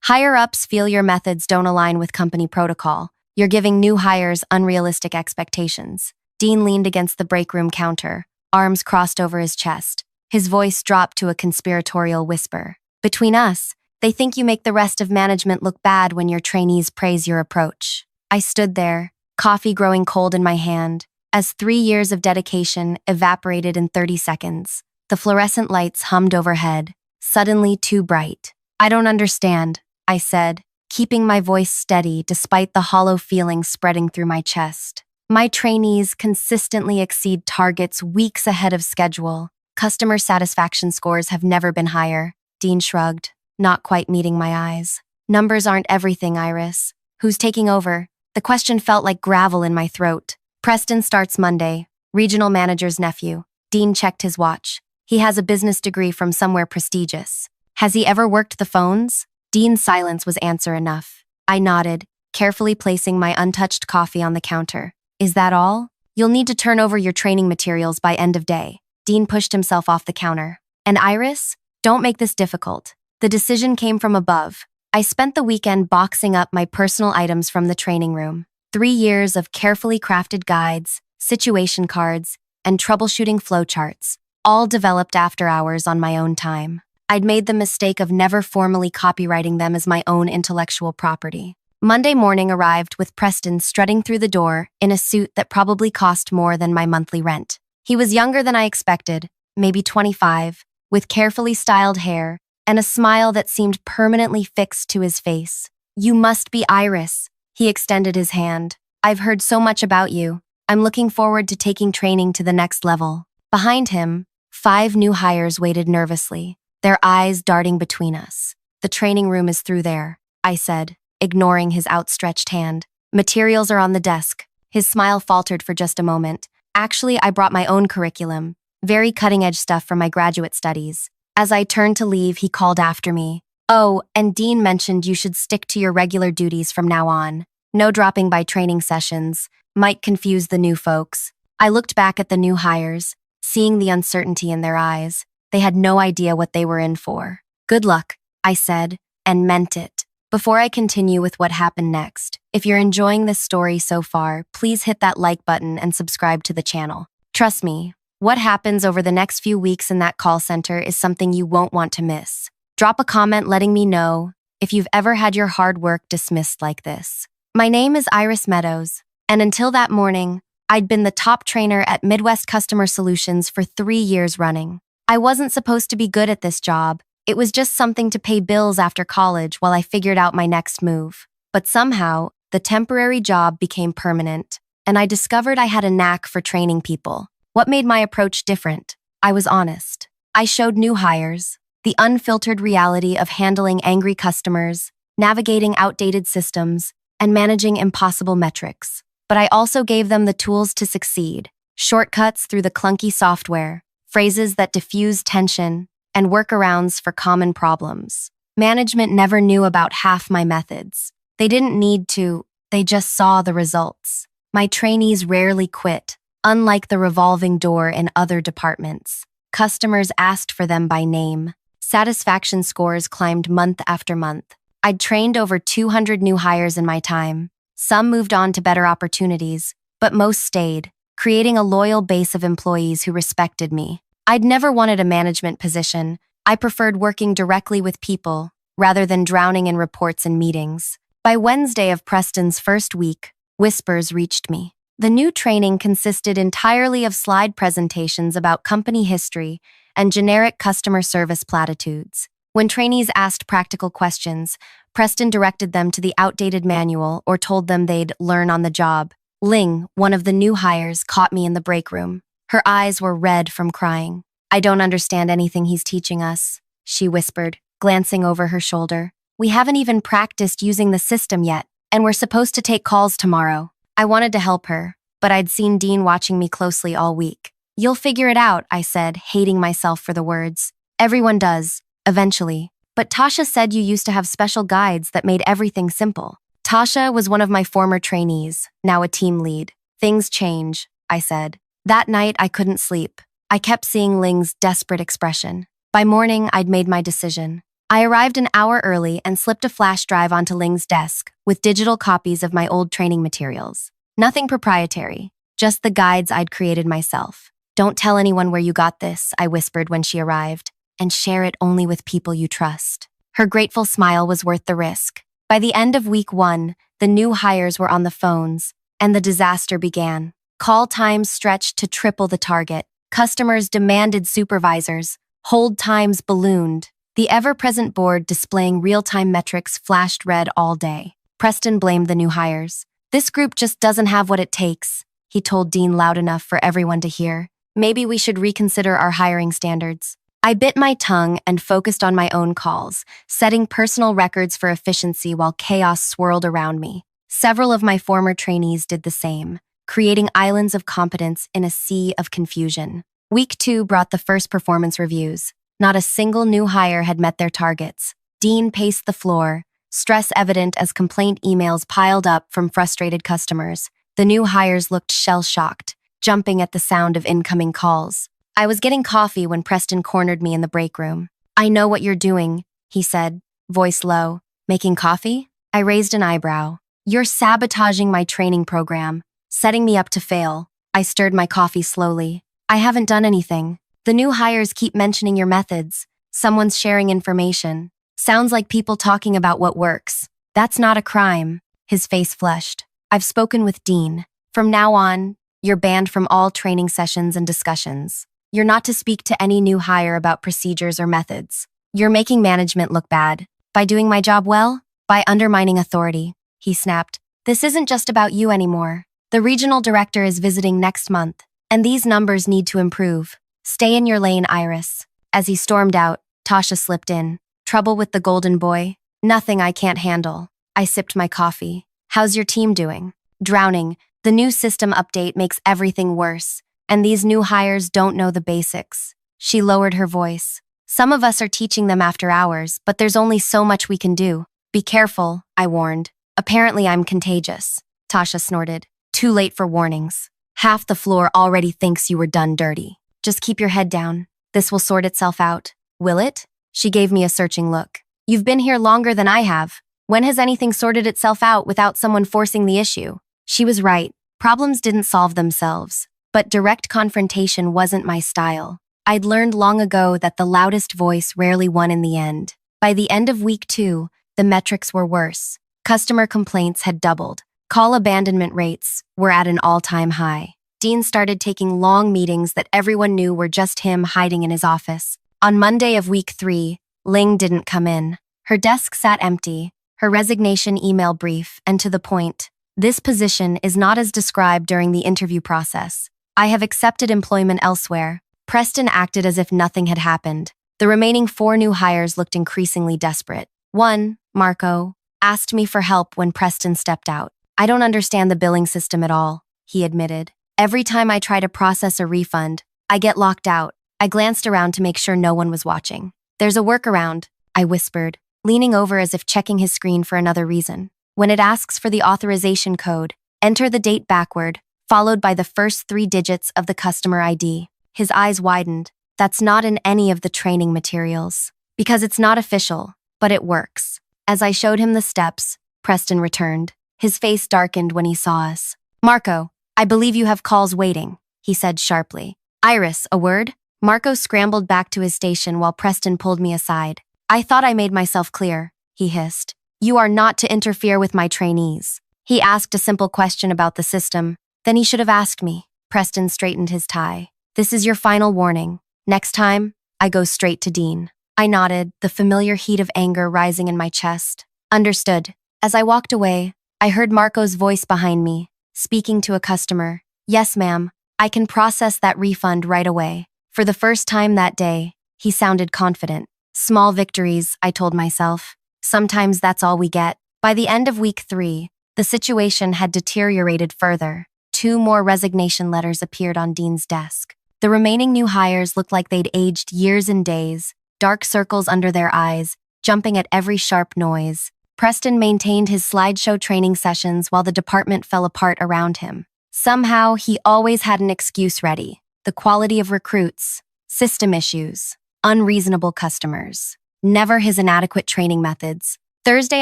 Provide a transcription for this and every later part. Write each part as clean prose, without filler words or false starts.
Higher-ups feel your methods don't align with company protocol. You're giving new hires unrealistic expectations. Dean leaned against the break room counter, arms crossed over his chest. His voice dropped to a conspiratorial whisper. Between us, they think you make the rest of management look bad when your trainees praise your approach. I stood there, coffee growing cold in my hand, as 3 years of dedication evaporated in 30 seconds. The fluorescent lights hummed overhead, suddenly too bright. I don't understand, I said, keeping my voice steady despite the hollow feeling spreading through my chest. My trainees consistently exceed targets weeks ahead of schedule. Customer satisfaction scores have never been higher. Dean shrugged, not quite meeting my eyes. Numbers aren't everything, Iris. Who's taking over? The question felt like gravel in my throat. Preston starts Monday, regional manager's nephew. Dean checked his watch. He has a business degree from somewhere prestigious. Has he ever worked the phones? Dean's silence was answer enough. I nodded, carefully placing my untouched coffee on the counter. Is that all? You'll need to turn over your training materials by end of day. Dean pushed himself off the counter. And Iris? Don't make this difficult. The decision came from above. I spent the weekend boxing up my personal items from the training room. 3 years of carefully crafted guides, situation cards, and troubleshooting flowcharts, all developed after hours on my own time. I'd made the mistake of never formally copywriting them as my own intellectual property. Monday morning arrived with Preston strutting through the door in a suit that probably cost more than my monthly rent. He was younger than I expected, maybe 25, with carefully styled hair and a smile that seemed permanently fixed to his face. You must be Iris. He extended his hand. I've heard so much about you. I'm looking forward to taking training to the next level. Behind him, 5 new hires waited nervously, their eyes darting between us. The training room is through there, I said, ignoring his outstretched hand. Materials are on the desk. His smile faltered for just a moment. Actually, I brought my own curriculum, very cutting-edge stuff from my graduate studies. As I turned to leave, he called after me. Oh, and Dean mentioned you should stick to your regular duties from now on. No dropping by training sessions. Might confuse the new folks. I looked back at the new hires, seeing the uncertainty in their eyes. They had no idea what they were in for. Good luck, I said, and meant it. Before I continue with what happened next, if you're enjoying this story so far, please hit that like button and subscribe to the channel. Trust me, what happens over the next few weeks in that call center is something you won't want to miss. Drop a comment letting me know if you've ever had your hard work dismissed like this. My name is Iris Meadows, and until that morning, I'd been the top trainer at Midwest Customer Solutions for 3 years running. I wasn't supposed to be good at this job. It was just something to pay bills after college while I figured out my next move. But somehow, the temporary job became permanent, and I discovered I had a knack for training people. What made my approach different? I was honest. I showed new hires the unfiltered reality of handling angry customers, navigating outdated systems, and managing impossible metrics. But I also gave them the tools to succeed, shortcuts through the clunky software, phrases that diffuse tension, and workarounds for common problems. Management never knew about half my methods. They didn't need to, they just saw the results. My trainees rarely quit, unlike the revolving door in other departments. Customers asked for them by name. Satisfaction scores climbed month after month. I'd trained over 200 new hires in my time. Some moved on to better opportunities, but most stayed, creating a loyal base of employees who respected me. I'd never wanted a management position. I preferred working directly with people, rather than drowning in reports and meetings. By Wednesday of Preston's first week, whispers reached me. The new training consisted entirely of slide presentations about company history and generic customer service platitudes. When trainees asked practical questions, Preston directed them to the outdated manual or told them they'd learn on the job. Ling, one of the new hires, caught me in the break room. Her eyes were red from crying. I don't understand anything he's teaching us, she whispered, glancing over her shoulder. We haven't even practiced using the system yet, and we're supposed to take calls tomorrow. I wanted to help her, but I'd seen Dean watching me closely all week. You'll figure it out, I said, hating myself for the words. Everyone does, eventually. But Tasha said you used to have special guides that made everything simple. Tasha was one of my former trainees, now a team lead. Things change, I said. That night, I couldn't sleep. I kept seeing Ling's desperate expression. By morning, I'd made my decision. I arrived an hour early and slipped a flash drive onto Ling's desk with digital copies of my old training materials. Nothing proprietary, just the guides I'd created myself. "Don't tell anyone where you got this," I whispered when she arrived, "and share it only with people you trust." Her grateful smile was worth the risk. By the end of week 1, the new hires were on the phones, and the disaster began. Call times stretched to triple the target. Customers demanded supervisors. Hold times ballooned. The ever-present board displaying real-time metrics flashed red all day. Preston blamed the new hires. "This group just doesn't have what it takes," he told Dean loud enough for everyone to hear. "Maybe we should reconsider our hiring standards." I bit my tongue and focused on my own calls, setting personal records for efficiency while chaos swirled around me. Several of my former trainees did the same, creating islands of competence in a sea of confusion. Week 2 brought the first performance reviews. Not a single new hire had met their targets. Dean paced the floor, stress evident as complaint emails piled up from frustrated customers. The new hires looked shell-shocked, jumping at the sound of incoming calls. I was getting coffee when Preston cornered me in the break room. "I know what you're doing," he said, voice low. "Making coffee?" I raised an eyebrow. "You're sabotaging my training program, setting me up to fail." I stirred my coffee slowly. "I haven't done anything. The new hires keep mentioning your methods. Someone's sharing information. Sounds like people talking about what works. That's not a crime." His face flushed. "I've spoken with Dean. From now on, you're banned from all training sessions and discussions. You're not to speak to any new hire about procedures or methods. You're making management look bad. By doing my job well? By undermining authority," he snapped. "This isn't just about you anymore. The regional director is visiting next month, and these numbers need to improve. Stay in your lane, Iris." As he stormed out, Tasha slipped in. "Trouble with the golden boy?" "Nothing I can't handle." I sipped my coffee. "How's your team doing?" "Drowning. The new system update makes everything worse, and these new hires don't know the basics." She lowered her voice. "Some of us are teaching them after hours, but there's only so much we can do." "Be careful," I warned. "Apparently I'm contagious." Tasha snorted. "Too late for warnings. Half the floor already thinks you were done dirty. Just keep your head down. This will sort itself out." "Will it?" She gave me a searching look. "You've been here longer than I have. When has anything sorted itself out without someone forcing the issue?" She was right. Problems didn't solve themselves. But direct confrontation wasn't my style. I'd learned long ago that the loudest voice rarely won in the end. By the end of week 2, the metrics were worse. Customer complaints had doubled. Call abandonment rates were at an all-time high. Dean started taking long meetings that everyone knew were just him hiding in his office. On Monday of week 3, Ling didn't come in. Her desk sat empty, her resignation email brief and to the point. "This position is not as described during the interview process. I have accepted employment elsewhere." Preston acted as if nothing had happened. The remaining 4 new hires looked increasingly desperate. One, Marco, asked me for help when Preston stepped out. "I don't understand the billing system at all," he admitted. "Every time I try to process a refund, I get locked out." I glanced around to make sure no one was watching. "There's a workaround," I whispered, leaning over as if checking his screen for another reason. "When it asks for the authorization code, enter the date backward, followed by the first 3 digits of the customer ID." His eyes widened. "That's not in any of the training materials." "Because it's not official, but it works." As I showed him the steps, Preston returned. His face darkened when he saw us. "Marco, I believe you have calls waiting," he said sharply. "Iris, a word?" Marco scrambled back to his station while Preston pulled me aside. "I thought I made myself clear," he hissed. "You are not to interfere with my trainees." He asked a simple question about the system. Then he should have asked me. Preston straightened his tie. "This is your final warning. Next time, I go straight to Dean." I nodded, the familiar heat of anger rising in my chest. "Understood." As I walked away, I heard Marco's voice behind me, speaking to a customer. "Yes, ma'am. I can process that refund right away." For the first time that day, he sounded confident. Small victories, I told myself. Sometimes that's all we get. By the end of week 3, the situation had deteriorated further. 2 more resignation letters appeared on Dean's desk. The remaining new hires looked like they'd aged years and days, dark circles under their eyes, jumping at every sharp noise. Preston maintained his slideshow training sessions while the department fell apart around him. Somehow, he always had an excuse ready. The quality of recruits, system issues, unreasonable customers. never his inadequate training methods. Thursday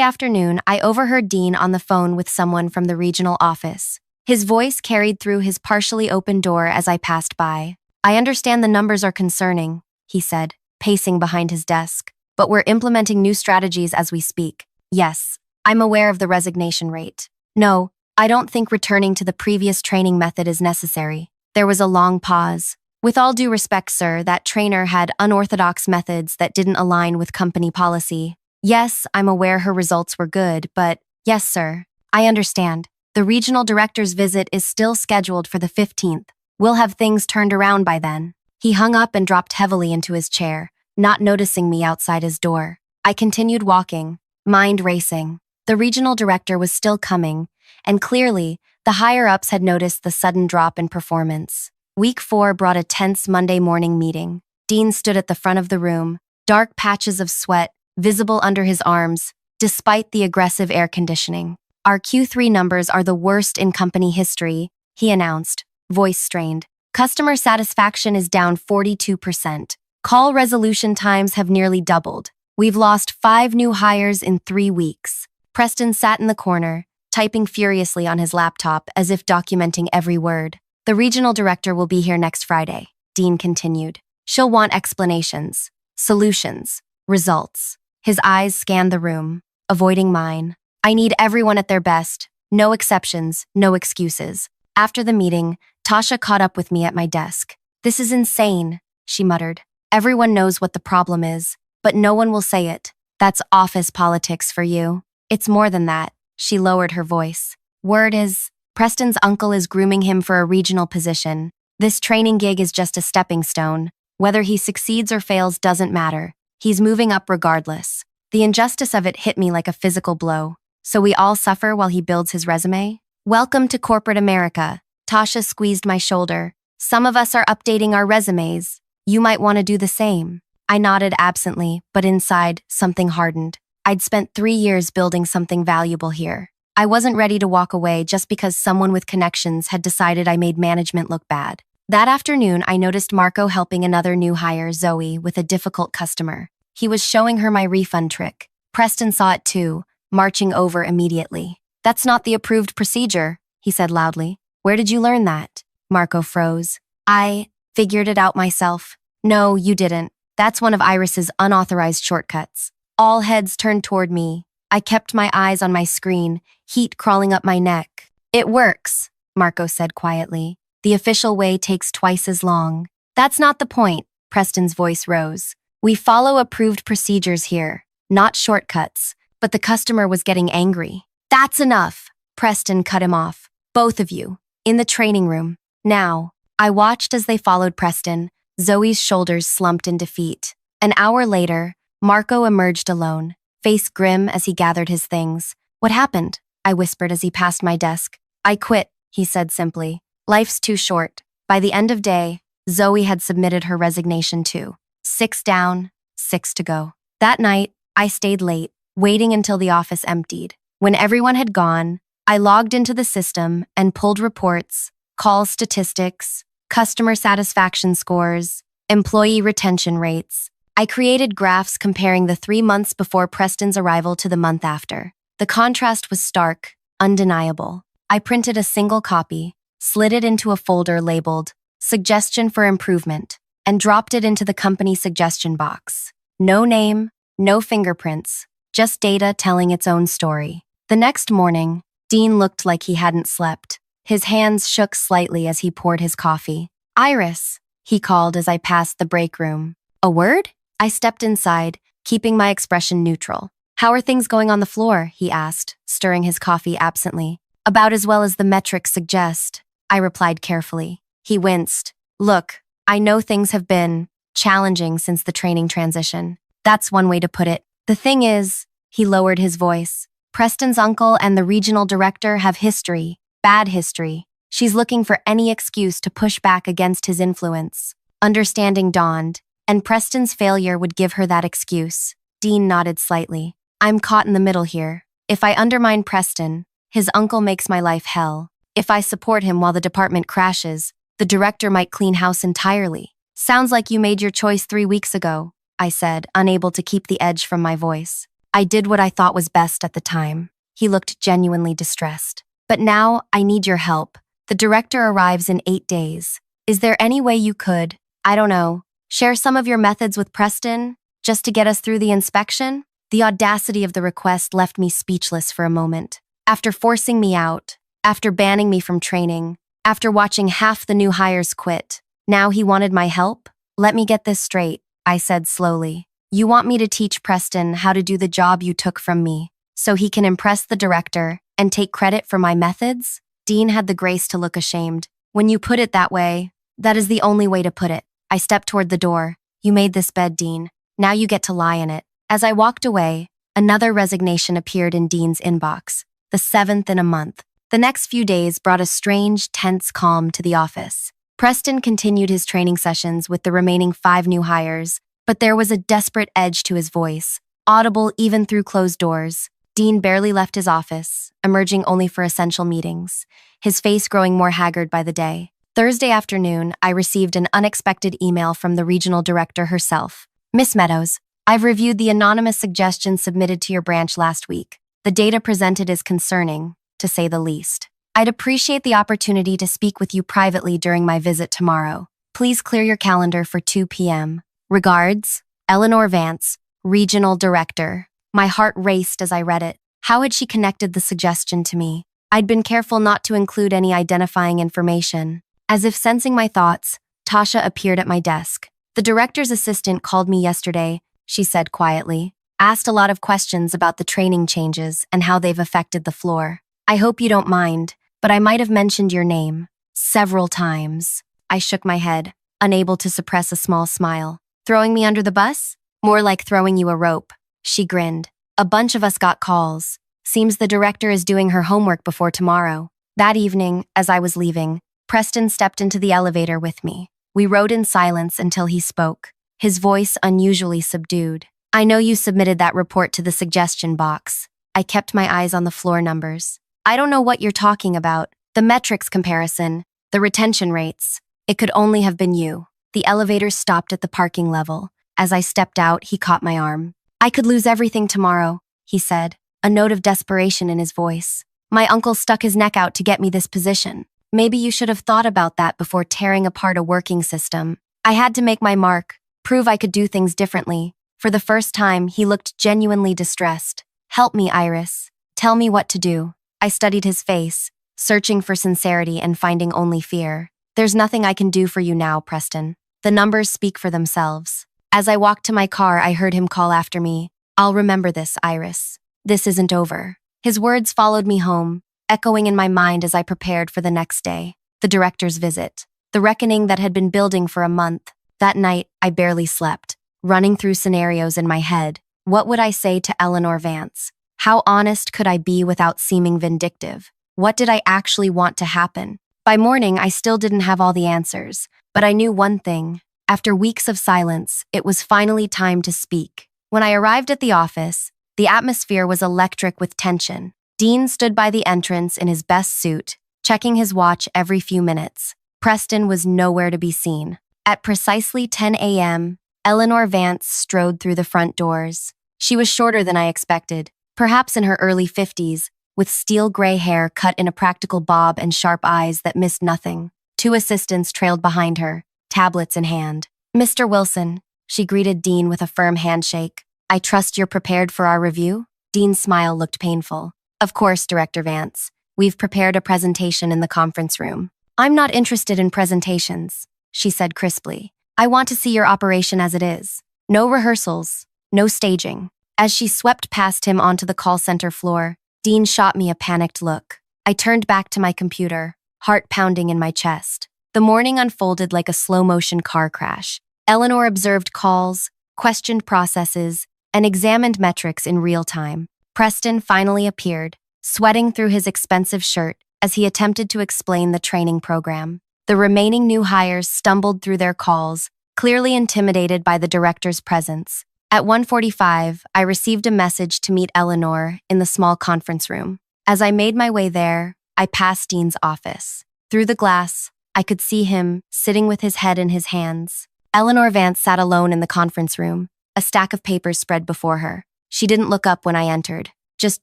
afternoon, I overheard Dean on the phone with someone from the regional office. His voice carried through his partially open door as I passed by. "I understand the numbers are concerning," he said, pacing behind his desk. "But we're implementing new strategies as we speak. Yes, I'm aware of the resignation rate. No, I don't think returning to the previous training method is necessary." There was a long pause. "With all due respect, sir, that trainer had unorthodox methods that didn't align with company policy. Yes, I'm aware her results were good, but yes, sir, I understand. The regional director's visit is still scheduled for the 15th. We'll have things turned around by then." He hung up and dropped heavily into his chair, not noticing me outside his door. I continued walking, mind racing. The regional director was still coming, and clearly, the higher-ups had noticed the sudden drop in performance. Week 4 brought a tense Monday morning meeting. Dean stood at the front of the room, dark patches of sweat visible under his arms, despite the aggressive air conditioning. "Our Q3 numbers are the worst in company history," he announced, voice strained. "Customer satisfaction is down 42%. Call resolution times have nearly doubled. We've lost 5 new hires in 3 weeks." Preston sat in the corner, typing furiously on his laptop as if documenting every word. "The regional director will be here next Friday," Dean continued. "She'll want explanations, solutions, results." His eyes scanned the room, avoiding mine. "I need everyone at their best. No exceptions, no excuses." After the meeting, Tasha caught up with me at my desk. "This is insane," she muttered. "Everyone knows what the problem is, but no one will say it. That's office politics for you." "It's more than that," she lowered her voice. "Word is, Preston's uncle is grooming him for a regional position. This training gig is just a stepping stone. Whether he succeeds or fails doesn't matter. He's moving up regardless." The injustice of it hit me like a physical blow. "So we all suffer while he builds his resume? Welcome to corporate America." Tasha squeezed my shoulder. "Some of us are updating our resumes. You might want to do the same." I nodded absently, but inside, something hardened. I'd spent 3 years building something valuable here. I wasn't ready to walk away just because someone with connections had decided I made management look bad. That afternoon, I noticed Marco helping another new hire, Zoe, with a difficult customer. He was showing her my refund trick. Preston saw it too, marching over immediately. "That's not the approved procedure," he said loudly. "Where did you learn that?" Marco froze. "I figured it out myself." "No, you didn't. That's one of Iris's unauthorized shortcuts." All heads turned toward me. I kept my eyes on my screen, heat crawling up my neck. "It works," Marco said quietly. "The official way takes twice as long." "That's not the point," Preston's voice rose. "We follow approved procedures here, not shortcuts." But the customer was getting angry. "That's enough," Preston cut him off. "Both of you, in the training room, now." I watched as they followed Preston. Zoe's shoulders slumped in defeat. An hour later, Marco emerged alone, face grim as he gathered his things. "What happened?" I whispered as he passed my desk. "I quit," he said simply. "Life's too short." By the end of day, Zoe had submitted her resignation too. 6 down, 6 to go. That night, I stayed late, waiting until the office emptied. When everyone had gone, I logged into the system and pulled reports, call statistics, customer satisfaction scores, employee retention rates. I created graphs comparing the 3 months before Preston's arrival to the month after. The contrast was stark, undeniable. I printed a single copy, slid it into a folder labeled "Suggestion for Improvement," and dropped it into the company suggestion box. No name, no fingerprints, just data telling its own story. The next morning, Dean looked like he hadn't slept. His hands shook slightly as he poured his coffee. "Iris," he called as I passed the break room. "A word?" I stepped inside, keeping my expression neutral. "How are things going on the floor?" he asked, stirring his coffee absently. "About as well as the metrics suggest," I replied carefully. He winced. "Look, I know things have been challenging since the training transition. That's one way to put it. The thing is," he lowered his voice, "Preston's uncle and the regional director have history, bad history. She's looking for any excuse to push back against his influence." Understanding dawned, and Preston's failure would give her that excuse. Dean nodded slightly. "I'm caught in the middle here. If I undermine Preston, his uncle makes my life hell. If I support him while the department crashes, the director might clean house entirely. Sounds like you made your choice 3 weeks ago." I said, unable to keep the edge from my voice. I did what I thought was best at the time. He looked genuinely distressed. But now I need your help. The director arrives in 8 days. Is there any way you could, I don't know, share some of your methods with Preston, just to get us through the inspection? The audacity of the request left me speechless for a moment. After forcing me out, after banning me from training, after watching half the new hires quit, now he wanted my help? Let me get this straight, I said slowly. You want me to teach Preston how to do the job you took from me, so he can impress the director and take credit for my methods? Dean had the grace to look ashamed. When you put it that way, that is the only way to put it. I stepped toward the door. You made this bed, Dean. Now you get to lie in it. As I walked away, another resignation appeared in Dean's inbox, the 7th in a month. The next few days brought a strange, tense calm to the office. Preston continued his training sessions with the remaining 5 new hires, but there was a desperate edge to his voice, audible even through closed doors. Dean barely left his office, emerging only for essential meetings, his face growing more haggard by the day. Thursday afternoon, I received an unexpected email from the regional director herself. Miss Meadows, I've reviewed the anonymous suggestions submitted to your branch last week. The data presented is concerning, to say the least. I'd appreciate the opportunity to speak with you privately during my visit tomorrow. Please clear your calendar for 2 p.m. Regards, Eleanor Vance, Regional Director. My heart raced as I read it. How had she connected the suggestion to me? I'd been careful not to include any identifying information. As if sensing my thoughts, Tasha appeared at my desk. The director's assistant called me yesterday, she said quietly. Asked a lot of questions about the training changes and how they've affected the floor. I hope you don't mind, but I might have mentioned your name several times. I shook my head, unable to suppress a small smile. Throwing me under the bus? More like throwing you a rope. She grinned. A bunch of us got calls. Seems the director is doing her homework before tomorrow. That evening, as I was leaving, Preston stepped into the elevator with me. We rode in silence until he spoke, his voice unusually subdued. I know you submitted that report to the suggestion box. I kept my eyes on the floor numbers. I don't know what you're talking about. The metrics comparison, the retention rates. It could only have been you. The elevator stopped at the parking level. As I stepped out, he caught my arm. I could lose everything tomorrow, he said, a note of desperation in his voice. My uncle stuck his neck out to get me this position. Maybe you should have thought about that before tearing apart a working system. I had to make my mark, prove I could do things differently. For the first time, he looked genuinely distressed. Help me, Iris. Tell me what to do. I studied his face, searching for sincerity and finding only fear. There's nothing I can do for you now, Preston. The numbers speak for themselves. As I walked to my car, I heard him call after me. I'll remember this, Iris. This isn't over. His words followed me home, echoing in my mind as I prepared for the next day. The director's visit. The reckoning that had been building for a month. That night, I barely slept, running through scenarios in my head. What would I say to Eleanor Vance? How honest could I be without seeming vindictive? What did I actually want to happen? By morning, I still didn't have all the answers, but I knew one thing. After weeks of silence, it was finally time to speak. When I arrived at the office, the atmosphere was electric with tension. Dean stood by the entrance in his best suit, checking his watch every few minutes. Preston was nowhere to be seen. At precisely 10 a.m., Eleanor Vance strode through the front doors. She was shorter than I expected, perhaps in her early 50s, with steel gray hair cut in a practical bob and sharp eyes that missed nothing. 2 assistants trailed behind her, tablets in hand. Mr. Wilson, she greeted Dean with a firm handshake. I trust you're prepared for our review? Dean's smile looked painful. Of course, Director Vance. We've prepared a presentation in the conference room. I'm not interested in presentations, she said crisply. I want to see your operation as it is. No rehearsals, no staging. As she swept past him onto the call center floor, Dean shot me a panicked look. I turned back to my computer, heart pounding in my chest. The morning unfolded like a slow-motion car crash. Eleanor observed calls, questioned processes, and examined metrics in real time. Preston finally appeared, sweating through his expensive shirt as he attempted to explain the training program. The remaining new hires stumbled through their calls, clearly intimidated by the director's presence. At 1:45, I received a message to meet Eleanor in the small conference room. As I made my way there, I passed Dean's office. Through the glass, I could see him, sitting with his head in his hands. Eleanor Vance sat alone in the conference room, a stack of papers spread before her. She didn't look up when I entered, just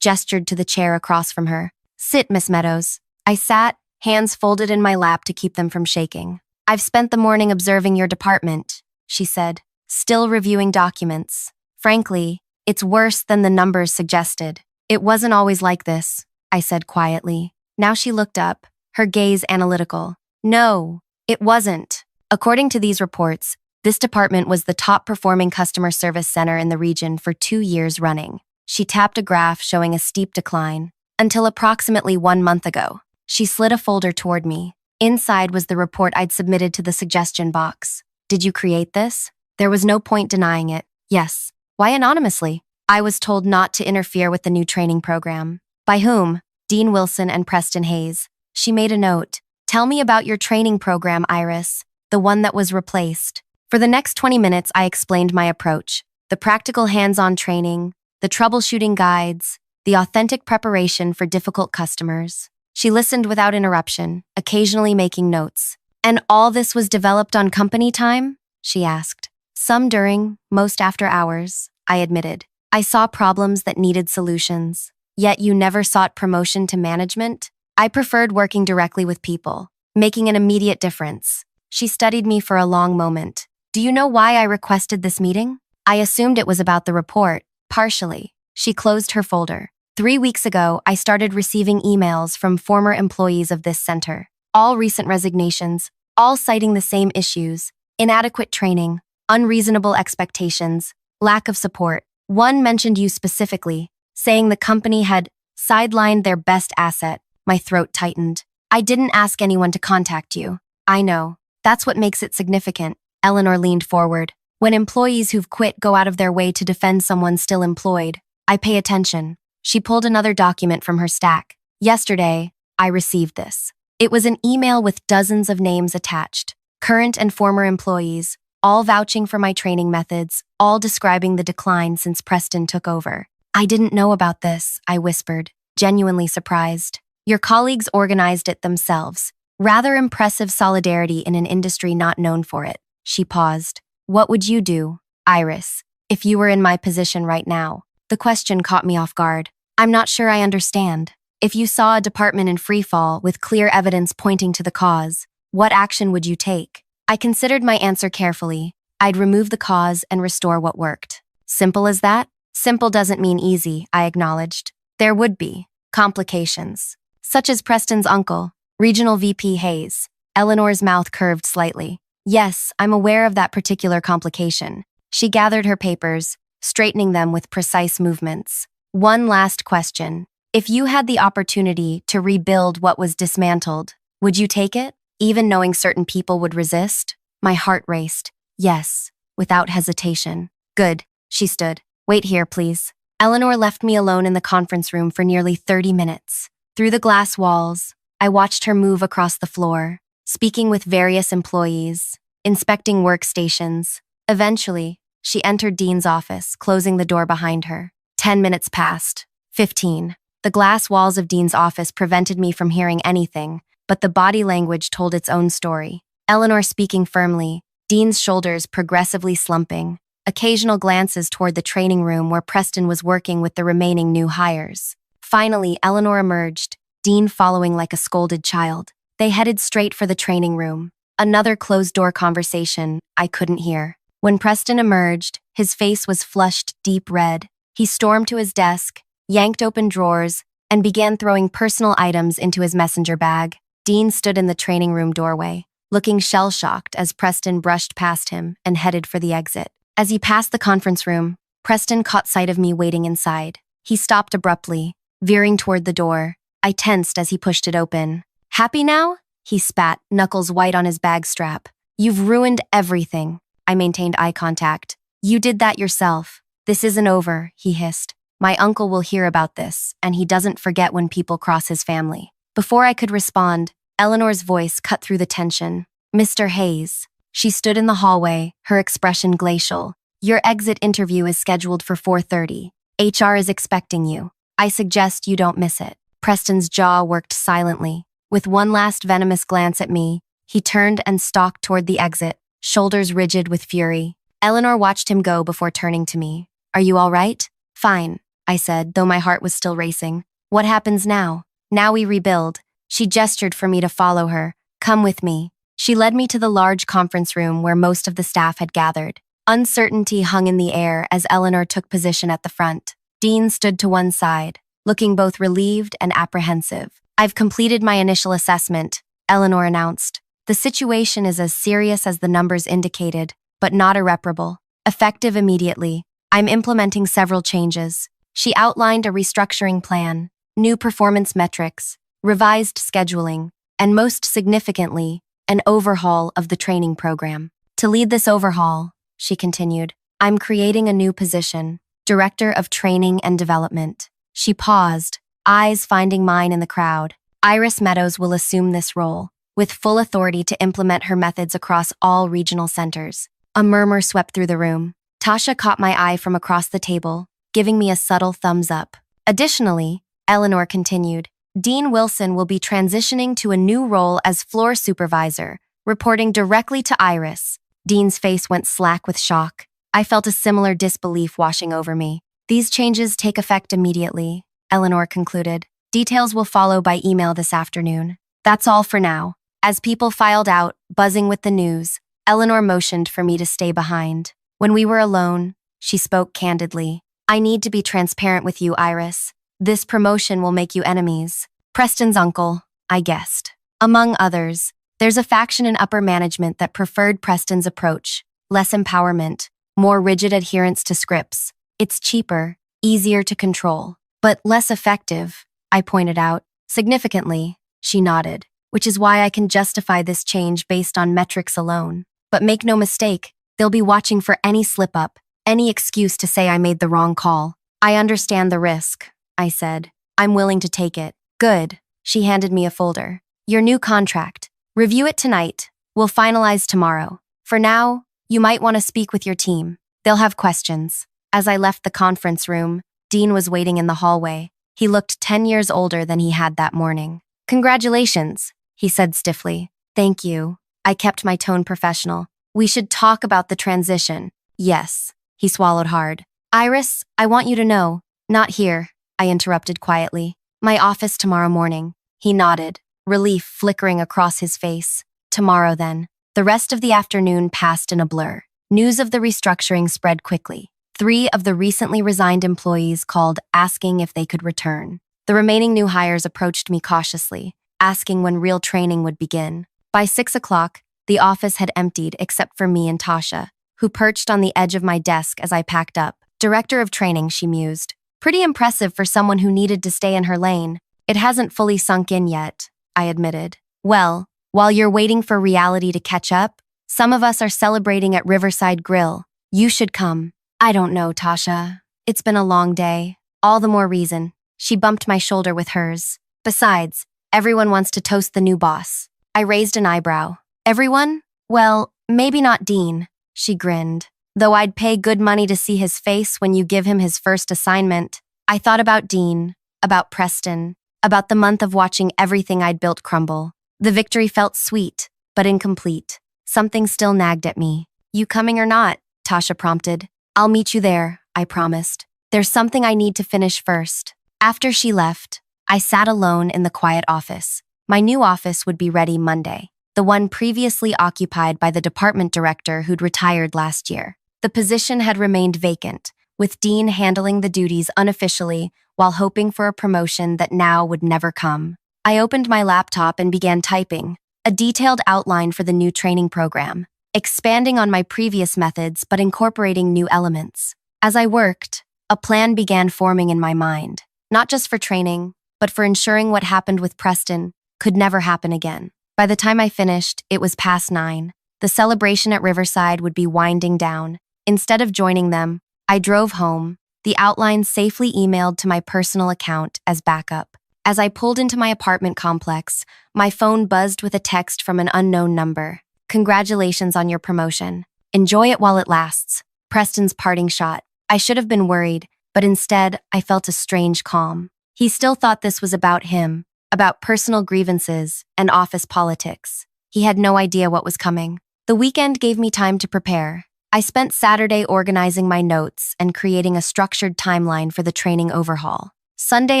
gestured to the chair across from her. "Sit, Miss Meadows." I sat, hands folded in my lap to keep them from shaking. "I've spent the morning observing your department," she said, still reviewing documents. "Frankly, it's worse than the numbers suggested." "It wasn't always like this," I said quietly. Now she looked up, her gaze analytical. "No, it wasn't. According to these reports, this department was the top-performing customer service center in the region for 2 years running." She tapped a graph showing a steep decline. "Until approximately 1 month ago." She slid a folder toward me. Inside was the report I'd submitted to the suggestion box. "Did you create this?" There was no point denying it. "Yes." "Why anonymously?" "I was told not to interfere with the new training program." "By whom?" "Dean Wilson and Preston Hayes." She made a note. "Tell me about your training program, Iris, the one that was replaced." For the next 20 minutes, I explained my approach. The practical hands-on training, the troubleshooting guides, the authentic preparation for difficult customers. She listened without interruption, occasionally making notes. "And all this was developed on company time?" she asked. "Some during, most after hours," I admitted. "I saw problems that needed solutions. Yet you never sought promotion to management?" "I preferred working directly with people, making an immediate difference." She studied me for a long moment. "Do you know why I requested this meeting?" I assumed it was about the report, partially. She closed her folder. 3 weeks ago, I started receiving emails from former employees of this center. All recent resignations, all citing the same issues: inadequate training, unreasonable expectations, lack of support. One mentioned you specifically, saying the company had sidelined their best asset. My throat tightened. "I didn't ask anyone to contact you." "I know. That's what makes it significant." Eleanor leaned forward. "When employees who've quit go out of their way to defend someone still employed, I pay attention." She pulled another document from her stack. "Yesterday, I received this." It was an email with dozens of names attached, current and former employees, all vouching for my training methods, all describing the decline since Preston took over. "I didn't know about this," I whispered, genuinely surprised. "Your colleagues organized it themselves. Rather impressive solidarity in an industry not known for it." She paused. "What would you do, Iris, if you were in my position right now?" The question caught me off guard. "I'm not sure I understand." "If you saw a department in freefall with clear evidence pointing to the cause, what action would you take?" I considered my answer carefully. I'd remove the cause and restore what worked. Simple as that? Simple doesn't mean easy, I acknowledged. There would be complications, such as Preston's uncle, Regional VP Hayes. Eleanor's mouth curved slightly. "Yes, I'm aware of that particular complication." She gathered her papers, straightening them with precise movements. "One last question. If you had the opportunity to rebuild what was dismantled, would you take it, even knowing certain people would resist?" My heart raced. "Yes," without hesitation. "Good." She stood. "Wait here, please." Eleanor left me alone in the conference room for nearly 30 minutes. Through the glass walls, I watched her move across the floor, speaking with various employees, inspecting workstations. Eventually, she entered Dean's office, closing the door behind her. 10 minutes passed. 15. The glass walls of Dean's office prevented me from hearing anything, but the body language told its own story. Eleanor speaking firmly, Dean's shoulders progressively slumping, occasional glances toward the training room where Preston was working with the remaining new hires. Finally, Eleanor emerged, Dean following like a scolded child. They headed straight for the training room. Another closed-door conversation I couldn't hear. When Preston emerged, his face was flushed deep red. He stormed to his desk, yanked open drawers, and began throwing personal items into his messenger bag. Dean stood in the training room doorway, looking shell-shocked as Preston brushed past him and headed for the exit. As he passed the conference room, Preston caught sight of me waiting inside. He stopped abruptly, veering toward the door. I tensed as he pushed it open. "Happy now?" he spat, knuckles white on his bag strap. "You've ruined everything." I maintained eye contact. "You did that yourself." "This isn't over," he hissed. "My uncle will hear about this, and he doesn't forget when people cross his family." Before I could respond, Eleanor's voice cut through the tension. "Mr. Hayes." She stood in the hallway, her expression glacial. "Your exit interview is scheduled for 4:30. HR is expecting you. I suggest you don't miss it." Preston's jaw worked silently. With one last venomous glance at me, he turned and stalked toward the exit, shoulders rigid with fury. Eleanor watched him go before turning to me. Are you all right? Fine, I said, though my heart was still racing. What happens now? Now we rebuild. She gestured for me to follow her. Come with me. She led me to the large conference room where most of the staff had gathered. Uncertainty hung in the air as Eleanor took position at the front. Dean stood to one side, looking both relieved and apprehensive. I've completed my initial assessment, Eleanor announced. The situation is as serious as the numbers indicated, but not irreparable. Effective immediately. I'm implementing several changes. She outlined a restructuring plan, new performance metrics, revised scheduling, and most significantly, an overhaul of the training program. To lead this overhaul, she continued, I'm creating a new position, Director of Training and Development. She paused, eyes finding mine in the crowd. Iris Meadows will assume this role, with full authority to implement her methods across all regional centers. A murmur swept through the room. Tasha caught my eye from across the table, giving me a subtle thumbs up. Additionally, Eleanor continued, Dean Wilson will be transitioning to a new role as floor supervisor, reporting directly to Iris. Dean's face went slack with shock. I felt a similar disbelief washing over me. These changes take effect immediately, Eleanor concluded. Details will follow by email this afternoon. That's all for now. As people filed out, buzzing with the news, Eleanor motioned for me to stay behind. When we were alone, she spoke candidly. I need to be transparent with you, Iris. This promotion will make you enemies. Preston's uncle, I guessed. Among others, there's a faction in upper management that preferred Preston's approach. Less empowerment, more rigid adherence to scripts. It's cheaper, easier to control, but less effective, I pointed out. Significantly, she nodded, which is why I can justify this change based on metrics alone. But make no mistake, they'll be watching for any slip-up, any excuse to say I made the wrong call. I understand the risk, I said. I'm willing to take it. Good. She handed me a folder. Your new contract. Review it tonight. We'll finalize tomorrow. For now, you might want to speak with your team. They'll have questions. As I left the conference room, Dean was waiting in the hallway. He looked 10 years older than he had that morning. Congratulations, he said stiffly. Thank you. I kept my tone professional. We should talk about the transition. Yes. He swallowed hard. Iris, I want you to know. Not here, I interrupted quietly. My office tomorrow morning. He nodded, relief flickering across his face. Tomorrow then. The rest of the afternoon passed in a blur. News of the restructuring spread quickly. 3 of the recently resigned employees called asking if they could return. The remaining new hires approached me cautiously, asking when real training would begin. By 6 o'clock, the office had emptied except for me and Tasha, who perched on the edge of my desk as I packed up. Director of Training, she mused. Pretty impressive for someone who needed to stay in her lane. It hasn't fully sunk in yet, I admitted. Well, while you're waiting for reality to catch up, some of us are celebrating at Riverside Grill. You should come. I don't know, Tasha. It's been a long day. All the more reason. She bumped my shoulder with hers. Besides, everyone wants to toast the new boss. I raised an eyebrow. Everyone? Well, maybe not Dean. She grinned. Though I'd pay good money to see his face when you give him his first assignment. I thought about Dean, about Preston, about the month of watching everything I'd built crumble. The victory felt sweet, but incomplete. Something still nagged at me. You coming or not? Tasha prompted. I'll meet you there, I promised. There's something I need to finish first. After she left, I sat alone in the quiet office. My new office would be ready Monday, the one previously occupied by the department director who'd retired last year. The position had remained vacant, with Dean handling the duties unofficially while hoping for a promotion that now would never come. I opened my laptop and began typing, a detailed outline for the new training program, expanding on my previous methods but incorporating new elements. As I worked, a plan began forming in my mind, not just for training, but for ensuring what happened with Preston could never happen again. By the time I finished, it was past 9. The celebration at Riverside would be winding down. Instead of joining them, I drove home, the outline safely emailed to my personal account as backup. As I pulled into my apartment complex, my phone buzzed with a text from an unknown number. Congratulations on your promotion. Enjoy it while it lasts. Preston's parting shot. I should have been worried, but instead, I felt a strange calm. He still thought this was about him, about personal grievances and office politics. He had no idea what was coming. The weekend gave me time to prepare. I spent Saturday organizing my notes and creating a structured timeline for the training overhaul. Sunday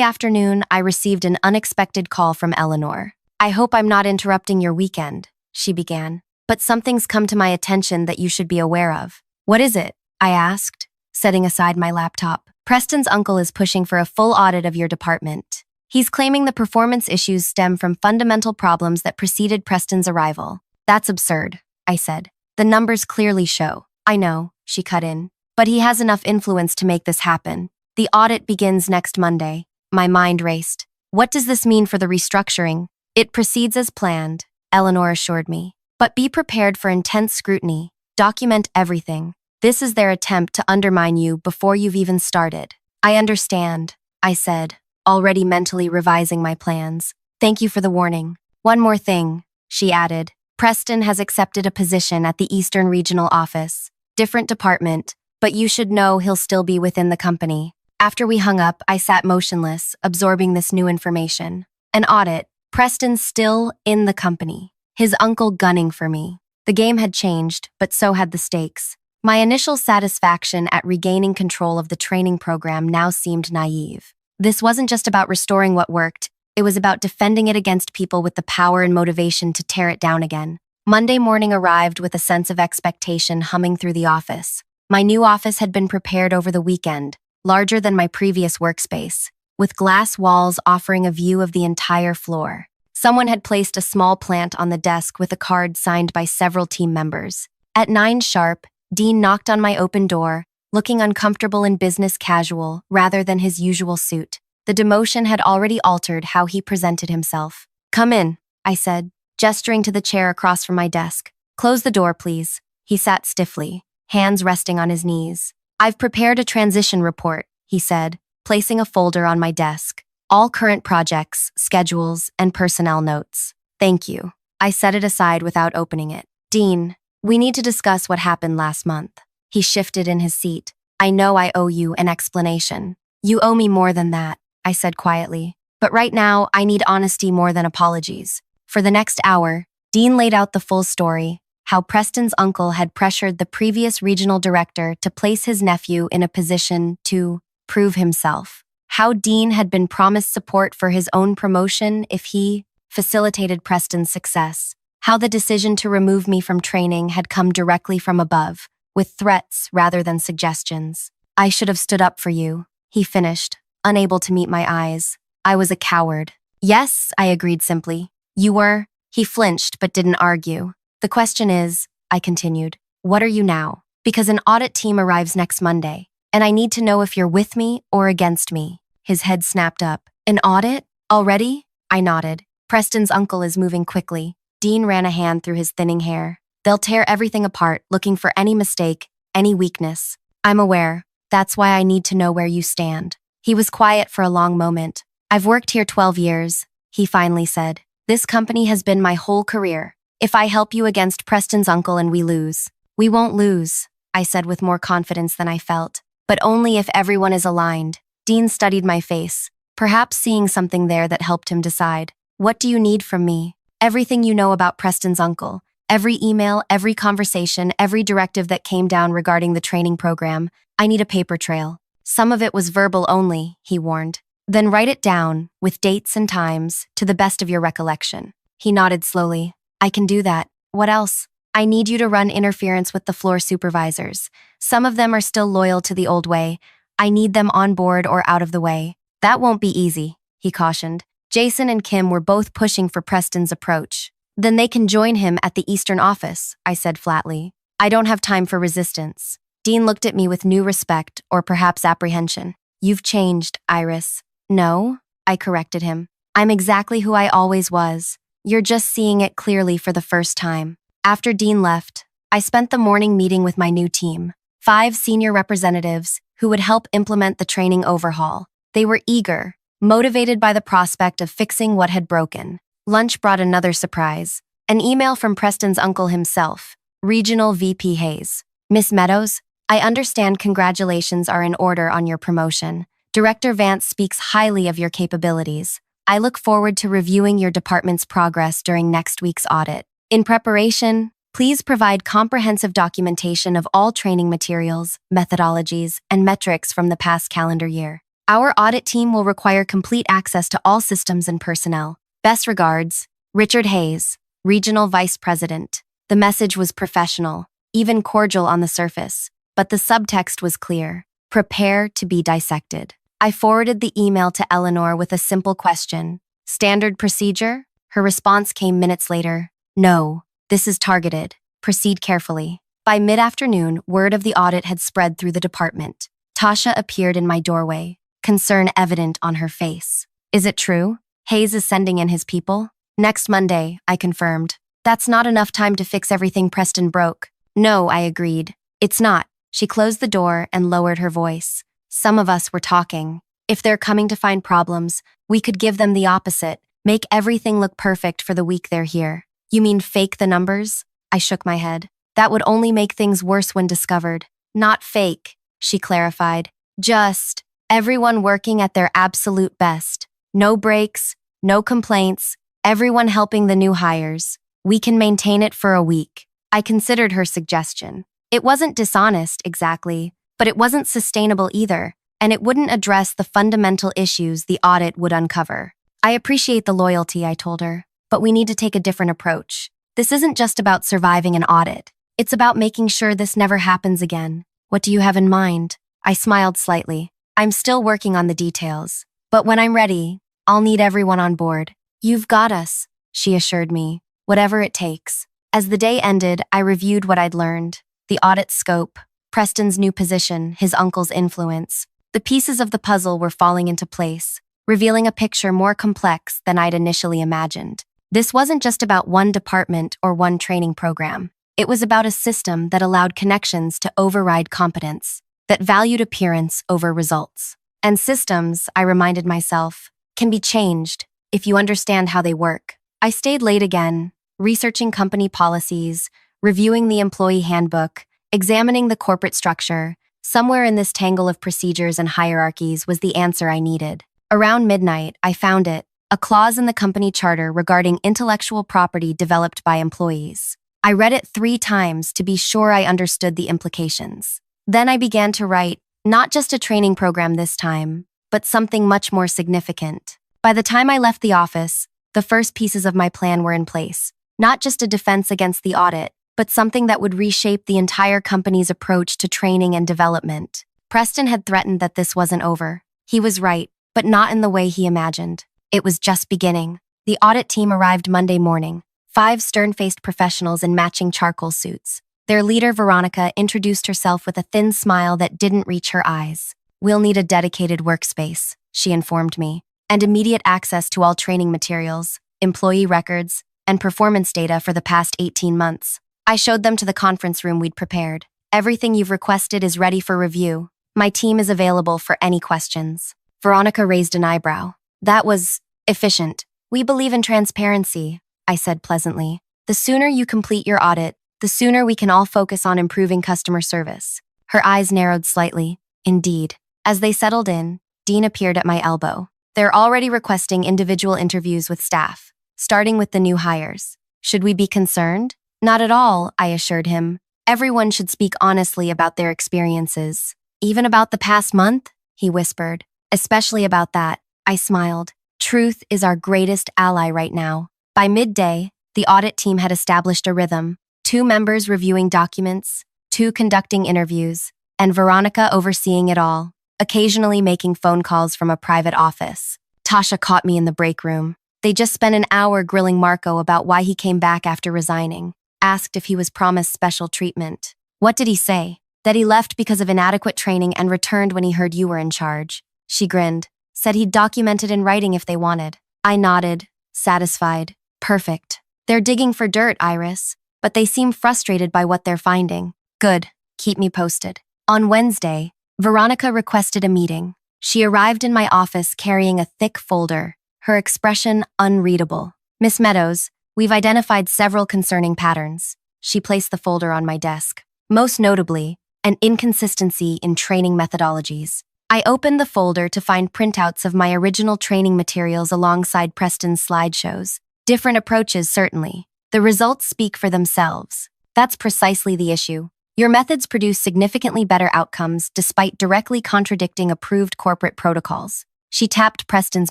afternoon, I received an unexpected call from Eleanor. "I hope I'm not interrupting your weekend," she began, "but something's come to my attention that you should be aware of." "What is it?" I asked, setting aside my laptop. "Preston's uncle is pushing for a full audit of your department. He's claiming the performance issues stem from fundamental problems that preceded Preston's arrival." "That's absurd," I said. "The numbers clearly show." "I know," she cut in, "but he has enough influence to make this happen. The audit begins next Monday." My mind raced. "What does this mean for the restructuring?" "It proceeds as planned," Eleanor assured me. "But be prepared for intense scrutiny. Document everything. This is their attempt to undermine you before you've even started." "I understand," I said, already mentally revising my plans. "Thank you for the warning." "One more thing," she added. "Preston has accepted a position at the Eastern Regional Office. Different department, but you should know he'll still be within the company." After we hung up, I sat motionless, absorbing this new information. An audit, Preston's still in the company, his uncle gunning for me. The game had changed, but so had the stakes. My initial satisfaction at regaining control of the training program now seemed naive. This wasn't just about restoring what worked, it was about defending it against people with the power and motivation to tear it down again. Monday morning arrived with a sense of expectation humming through the office. My new office had been prepared over the weekend, larger than my previous workspace, with glass walls offering a view of the entire floor. Someone had placed a small plant on the desk with a card signed by several team members. At 9 sharp, Dean knocked on my open door, looking uncomfortable in business casual rather than his usual suit. The demotion had already altered how he presented himself. "Come in," I said, gesturing to the chair across from my desk. "Close the door, please." He sat stiffly, hands resting on his knees. "I've prepared a transition report," he said, placing a folder on my desk. "All current projects, schedules, and personnel notes." "Thank you." I set it aside without opening it. "Dean, we need to discuss what happened last month." He shifted in his seat. "I know I owe you an explanation." "You owe me more than that," I said quietly. "But right now, I need honesty more than apologies." For the next hour, Dean laid out the full story, how Preston's uncle had pressured the previous regional director to place his nephew in a position to prove himself, how Dean had been promised support for his own promotion if he facilitated Preston's success, how the decision to remove me from training had come directly from above, with threats rather than suggestions. "I should have stood up for you," he finished, unable to meet my eyes. "I was a coward." "Yes," I agreed simply. "You were." He flinched but didn't argue. "The question is," I continued, "what are you now? Because an audit team arrives next Monday, and I need to know if you're with me or against me." His head snapped up. "An audit? Already?" I nodded. "Preston's uncle is moving quickly." Dean ran a hand through his thinning hair. "They'll tear everything apart, looking for any mistake, any weakness." "I'm aware. That's why I need to know where you stand." He was quiet for a long moment. "I've worked here 12 years, he finally said. "This company has been my whole career. If I help you against Preston's uncle and we lose." "We won't lose," I said with more confidence than I felt. "But only if everyone is aligned." Dean studied my face, perhaps seeing something there that helped him decide. "What do you need from me?" "Everything you know about Preston's uncle. Every email, every conversation, every directive that came down regarding the training program. I need a paper trail." "Some of it was verbal only," he warned. "Then write it down, with dates and times, to the best of your recollection." He nodded slowly. "I can do that. What else?" "I need you to run interference with the floor supervisors. Some of them are still loyal to the old way. I need them on board or out of the way." "That won't be easy," he cautioned. "Jason and Kim were both pushing for Preston's approach." "Then they can join him at the Eastern office," I said flatly. "I don't have time for resistance." Dean looked at me with new respect, or perhaps apprehension. "You've changed, Iris." "No," I corrected him. "I'm exactly who I always was. You're just seeing it clearly for the first time." After Dean left, I spent the morning meeting with my new team, 5 senior representatives who would help implement the training overhaul. They were eager, motivated by the prospect of fixing what had broken. Lunch brought another surprise. An email from Preston's uncle himself, Regional VP Hayes. "Miss Meadows, I understand congratulations are in order on your promotion. Director Vance speaks highly of your capabilities. I look forward to reviewing your department's progress during next week's audit. In preparation, Please provide comprehensive documentation of all training materials, methodologies, and metrics from the past calendar year. Our audit team will require complete access to all systems and personnel. Best regards, Richard Hayes, Regional Vice President. The message was professional, even cordial on the surface, but the subtext was clear. Prepare to be dissected. I forwarded the email to Eleanor with a simple question. Standard procedure? Her response came minutes later. No, this is targeted. Proceed carefully. By mid-afternoon, word of the audit had spread through the department. Tasha appeared in my doorway, concern evident on her face. Is it true? Hayes is sending in his people? Next Monday, I confirmed. That's not enough time to fix everything Preston broke. No, I agreed. It's not. She closed the door and lowered her voice. Some of us were talking. If they're coming to find problems, we could give them the opposite. Make everything look perfect for the week they're here. You mean fake the numbers? I shook my head. That would only make things worse when discovered. Not fake, she clarified. Just everyone working at their absolute best. No breaks, no complaints, everyone helping the new hires. We can maintain it for a week. I considered her suggestion. It wasn't dishonest, exactly, but it wasn't sustainable either, and it wouldn't address the fundamental issues the audit would uncover. I appreciate the loyalty, I told her, but we need to take a different approach. This isn't just about surviving an audit. It's about making sure this never happens again. What do you have in mind? I smiled slightly. I'm still working on the details, but when I'm ready, I'll need everyone on board. You've got us, she assured me, whatever it takes. As the day ended, I reviewed what I'd learned. The audit scope, Preston's new position, his uncle's influence. The pieces of the puzzle were falling into place, revealing a picture more complex than I'd initially imagined. This wasn't just about one department or one training program. It was about a system that allowed connections to override competence, that valued appearance over results. And systems, I reminded myself, can be changed if you understand how they work. I stayed late again, researching company policies, reviewing the employee handbook, examining the corporate structure. Somewhere in this tangle of procedures and hierarchies was the answer I needed. Around midnight, I found it, a clause in the company charter regarding intellectual property developed by employees. I read it 3 times to be sure I understood the implications. Then I began to write, not just a training program this time, but something much more significant. By the time I left the office, the first pieces of my plan were in place. Not just a defense against the audit, but something that would reshape the entire company's approach to training and development. Preston had threatened that this wasn't over. He was right, but not in the way he imagined. It was just beginning. The audit team arrived Monday morning, 5 stern-faced professionals in matching charcoal suits. Their leader, Veronica, introduced herself with a thin smile that didn't reach her eyes. We'll need a dedicated workspace, she informed me, and immediate access to all training materials, employee records, and performance data for the past 18 months. I showed them to the conference room we'd prepared. Everything you've requested is ready for review. My team is available for any questions. Veronica raised an eyebrow. That was efficient. We believe in transparency, I said pleasantly. The sooner you complete your audit, the sooner we can all focus on improving customer service. Her eyes narrowed slightly. Indeed. As they settled in, Dean appeared at my elbow. They're already requesting individual interviews with staff, starting with the new hires. Should we be concerned? Not at all, I assured him. Everyone should speak honestly about their experiences. Even about the past month? He whispered. Especially about that, I smiled. Truth is our greatest ally right now. By midday, the audit team had established a rhythm. 2 members reviewing documents, 2 conducting interviews, and Veronica overseeing it all, occasionally making phone calls from a private office. Tasha caught me in the break room. They just spent an hour grilling Marco about why he came back after resigning, asked if he was promised special treatment. What did he say? That he left because of inadequate training and returned when he heard you were in charge. She grinned, said he'd document it in writing if they wanted. I nodded, satisfied. Perfect. They're digging for dirt, Iris, but they seem frustrated by what they're finding. Good. Keep me posted. On Wednesday, Veronica requested a meeting. She arrived in my office carrying a thick folder, her expression unreadable. Miss Meadows, we've identified several concerning patterns. She placed the folder on my desk. Most notably, an inconsistency in training methodologies. I opened the folder to find printouts of my original training materials alongside Preston's slideshows. Different approaches, certainly. The results speak for themselves. That's precisely the issue. Your methods produce significantly better outcomes despite directly contradicting approved corporate protocols. She tapped Preston's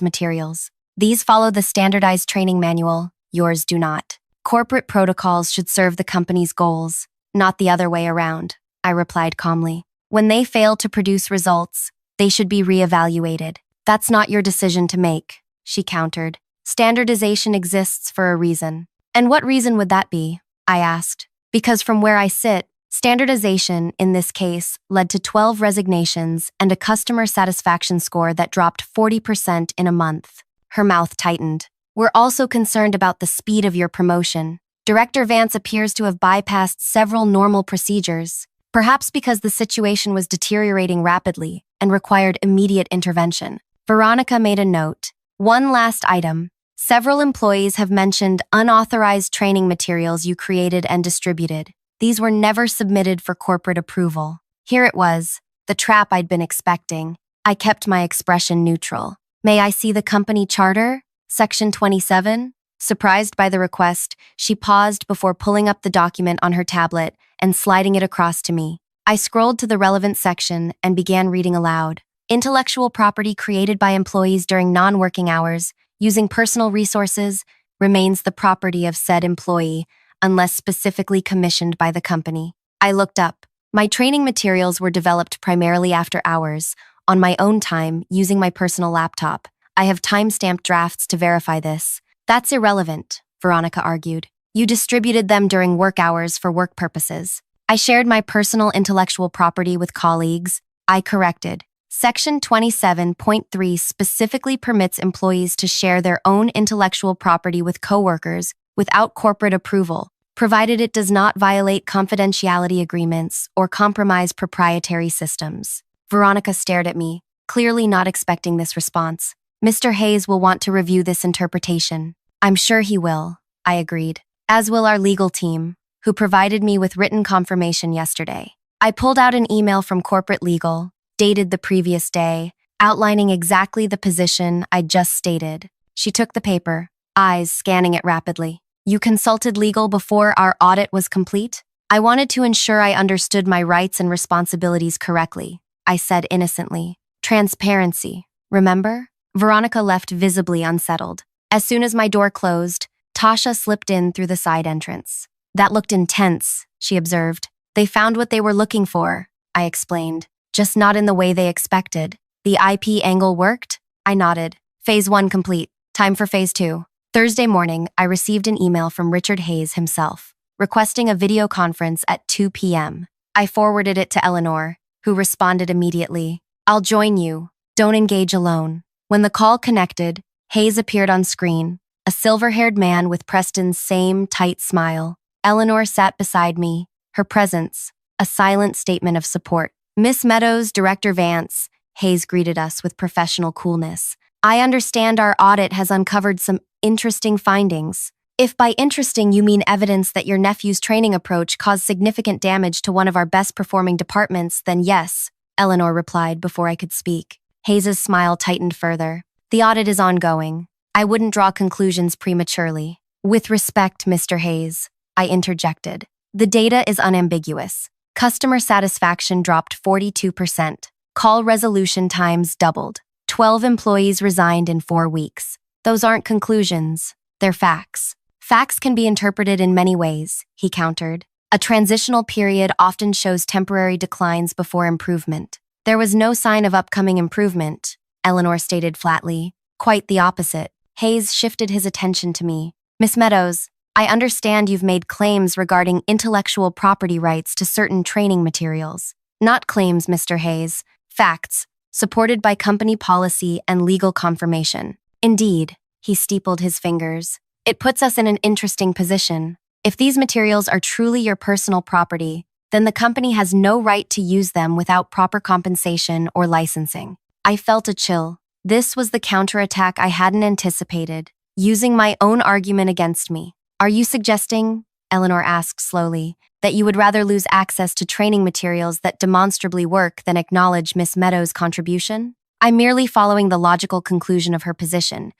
materials. These follow the standardized training manual, yours do not. Corporate protocols should serve the company's goals, not the other way around, I replied calmly. When they fail to produce results, they should be reevaluated. That's not your decision to make, she countered. Standardization exists for a reason. And what reason would that be? I asked. Because from where I sit, standardization, in this case, led to 12 resignations and a customer satisfaction score that dropped 40% in a month. Her mouth tightened. We're also concerned about the speed of your promotion. Director Vance appears to have bypassed several normal procedures, perhaps because the situation was deteriorating rapidly and required immediate intervention. Veronica made a note. One last item. Several employees have mentioned unauthorized training materials you created and distributed. These were never submitted for corporate approval. Here it was, the trap I'd been expecting. I kept my expression neutral. May I see the company charter? Section 27? Surprised by the request, she paused before pulling up the document on her tablet and sliding it across to me. I scrolled to the relevant section and began reading aloud. Intellectual property created by employees during non-working hours, using personal resources, remains the property of said employee, unless specifically commissioned by the company. I looked up. My training materials were developed primarily after hours, on my own time, using my personal laptop. I have time-stamped drafts to verify this. That's irrelevant, Veronica argued. You distributed them during work hours for work purposes. I shared my personal intellectual property with colleagues. I corrected. Section 27.3 specifically permits employees to share their own intellectual property with coworkers without corporate approval, provided it does not violate confidentiality agreements or compromise proprietary systems. Veronica stared at me, clearly not expecting this response. Mr. Hayes will want to review this interpretation. I'm sure he will, I agreed, as will our legal team, who provided me with written confirmation yesterday. I pulled out an email from corporate legal, dated the previous day, outlining exactly the position I'd just stated. She took the paper, eyes scanning it rapidly. You consulted legal before our audit was complete? I wanted to ensure I understood my rights and responsibilities correctly, I said innocently. Transparency, remember? Veronica left visibly unsettled. As soon as my door closed, Tasha slipped in through the side entrance. That looked intense, she observed. They found what they were looking for, I explained. Just not in the way they expected. The IP angle worked? I nodded. Phase 1 complete. Time for Phase 2. Thursday morning, I received an email from Richard Hayes himself, requesting a video conference at 2 p.m. I forwarded it to Eleanor, who responded immediately. I'll join you. Don't engage alone. When the call connected, Hayes appeared on screen, a silver-haired man with Preston's same tight smile. Eleanor sat beside me, her presence, a silent statement of support. Miss Meadows, Director Vance, Hayes greeted us with professional coolness. I understand our audit has uncovered some interesting findings. If by interesting you mean evidence that your nephew's training approach caused significant damage to one of our best-performing departments, then yes, Eleanor replied before I could speak. Hayes's smile tightened further. The audit is ongoing. I wouldn't draw conclusions prematurely. With respect, Mr. Hayes, I interjected. The data is unambiguous. Customer satisfaction dropped 42%. Call resolution times doubled. 12 employees resigned in 4 weeks. Those aren't conclusions. They're facts. Facts can be interpreted in many ways, he countered. A transitional period often shows temporary declines before improvement. There was no sign of upcoming improvement, Eleanor stated flatly. Quite the opposite. Hayes shifted his attention to me. Miss Meadows, I understand you've made claims regarding intellectual property rights to certain training materials. Not claims, Mr. Hayes. Facts, supported by company policy and legal confirmation. Indeed, he steepled his fingers. It puts us in an interesting position. If these materials are truly your personal property, then the company has no right to use them without proper compensation or licensing. I felt a chill. This was the counterattack I hadn't anticipated, using my own argument against me. Are you suggesting, Eleanor asked slowly, that you would rather lose access to training materials that demonstrably work than acknowledge Miss Meadows' contribution? I'm merely following the logical conclusion of her position,